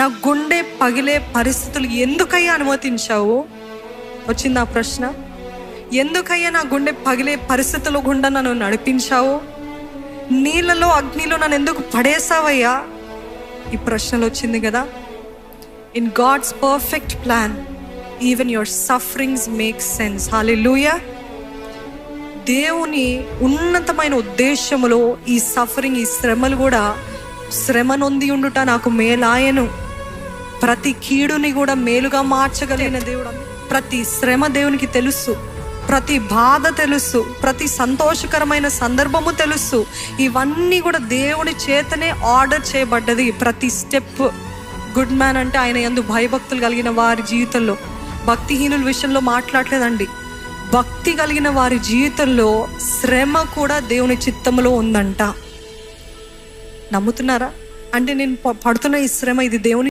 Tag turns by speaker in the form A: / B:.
A: నా గుండె పగిలే పరిస్థితులు ఎందుకయ్యా అనుమతించావు? వచ్చింది ఆ ప్రశ్న. ఎందుకయ్యా నా గుండె పగిలే పరిస్థితుల గుండా నన్ను నడిపించావు? నీళ్ళలో అగ్నిలో నన్ను ఎందుకు పడేసావయ్యా? ఈ ప్రశ్నలు వచ్చింది కదా. In God's perfect plan even your sufferings make sense. Hallelujah. దేవుని ఉన్నతమైన ఉద్దేశములో ఈ సఫరింగ్, ఈ శ్రమలు కూడా, శ్రమ నొంది ఉండుట నాకు మేలాయను, ప్రతి కీడుని కూడా మేలుగా మార్చగలిగిన దేవుడు. ప్రతి శ్రమ దేవునికి తెలుసు, ప్రతి బాధ తెలుసు, ప్రతి సంతోషకరమైన సందర్భము తెలుసు. ఇవన్నీ కూడా దేవుని చేతనే ఆర్డర్ చేయబడ్డది. ప్రతి స్టెప్. గుడ్ మ్యాన్ అంటే ఆయన యందు భయభక్తులు కలిగిన వారి జీవితంలో, భక్తిహీనుల విషయంలో మాట్లాడలేదండి. భక్తి కలిగిన వారి జీవితంలో శ్రమ కూడా దేవుని చిత్తములో ఉందంట. నమ్ముతున్నారా? అంటే నేను పడుతున్న ఈ శ్రమ, ఇది దేవుని